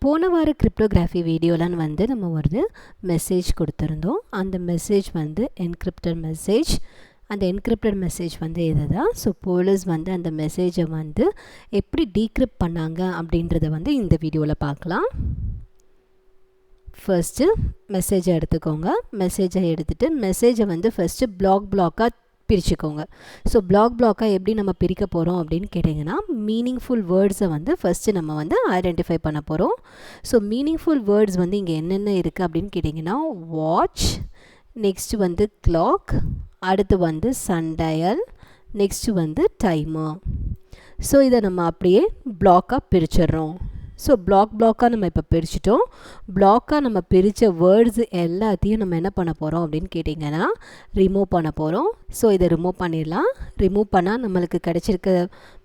போன வார கிரிப்டோகிராஃபி வீடியோலாம் வந்து நம்ம ஒரு மெசேஜ் கொடுத்துருந்தோம். அந்த மெசேஜ் வந்து என்கிரிப்டட் மெசேஜ். அந்த என்கிரிப்டட் மெசேஜ் வந்து இதுதான். ஸோ போலீஸ் வந்து அந்த மெசேஜை வந்து எப்படி டீக்ரிப்ட் பண்ணாங்க அப்படின்றத வந்து இந்த வீடியோவில் பார்க்கலாம். ஃபர்ஸ்ட்டு மெசேஜை எடுத்துக்கோங்க. மெசேஜை எடுத்துகிட்டு மெசேஜை வந்து ஃபஸ்ட்டு பிளாக்காக பிரிச்சுக்கோங்க. ஸோ பிளாக்காக எப்படி நம்ம பிரிக்க போகிறோம் அப்படின்னு கேட்டிங்கன்னா, மீனிங்ஃபுல் வேர்ட்ஸை வந்து ஃபஸ்ட்டு நம்ம வந்து ஐடென்டிஃபை பண்ண போகிறோம். ஸோ மீனிங்ஃபுல் வேர்ட்ஸ் வந்து இங்கே என்னென்ன இருக்குது அப்படின்னு கேட்டிங்கன்னா, வாட்ச், நெக்ஸ்ட்டு வந்து கிளாக், அடுத்து வந்து சன்டயல், நெக்ஸ்ட்டு வந்து டைமர். ஸோ இதை நம்ம அப்படியே பிளாக்காக பிரிச்சிடுறோம். ஸோ பிளாக்காக நம்ம இப்போ பிரிச்சிட்டோம். பிளாக்காக நம்ம பிரித்த வேர்ட்ஸ் எல்லாத்தையும் நம்ம என்ன பண்ண போகிறோம் அப்படின்னு கேட்டிங்கன்னா, ரிமூவ் பண்ண போகிறோம். ஸோ இதை ரிமூவ் பண்ணிடலாம். ரிமூவ் பண்ணால் நம்மளுக்கு கிடச்சிருக்க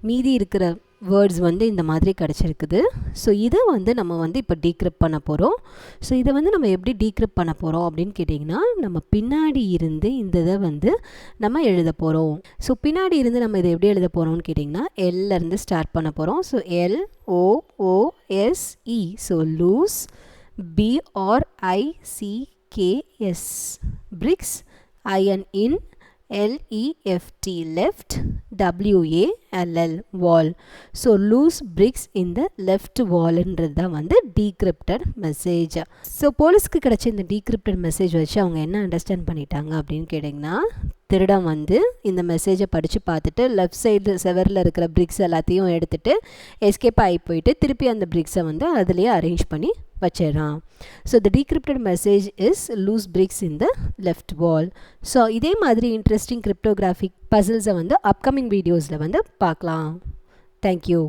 மீதி இருக்கிற வேர்ட்ஸ் வந்து இந்த மாதிரி கிடச்சிருக்குது. ஸோ இதை வந்து நம்ம வந்து இப்போ டீக்ரிப்ட் பண்ண போகிறோம். ஸோ இதை வந்து நம்ம எப்படி டீக்ரிப்ட் பண்ண போகிறோம் அப்படின்னு கேட்டிங்கன்னா, நம்ம பின்னாடி இருந்து இந்த இதை வந்து நம்ம எழுத போகிறோம். ஸோ பின்னாடி இருந்து நம்ம இதை எப்படி எழுத போகிறோம்னு கேட்டிங்கன்னா, எல்லேருந்து ஸ்டார்ட் பண்ண போகிறோம். So LOOSE. So loose, BRICKS, bricks, IN, LEFT, left, WALL, wall. So loose bricks இந்த லெஃப்ட் வால்ன்றது தான் வந்து டீக்ரிப்டட் மெசேஜ். ஸோ போலீஸ்க்கு கிடச்ச இந்த டீக்ரிப்டட் மெசேஜ் வச்சு அவங்க என்ன அண்டர்ஸ்டாண்ட் பண்ணிட்டாங்க அப்படின்னு கேட்டிங்கன்னா, திருடன் வந்து இந்த மெசேஜை படித்து பார்த்துட்டு லெஃப்ட் சைடு செவரில் இருக்கிற பிரிக்ஸ் எல்லாத்தையும் எடுத்துகிட்டு எஸ்கேப் ஆகி போயிட்டு திருப்பி அந்த பிரிக்ஸை வந்து அதுலேயே அரேஞ்ச் பண்ணி வச்சிடறான். So the decrypted message is loose bricks in the left wall. So இதே மாதிரி இன்ட்ரெஸ்டிங் கிரிப்டோகிராஃபிக் பசில்ஸை வந்து அப்கமிங் வீடியோஸில் வந்து பார்க்கலாம். தேங்க்யூ.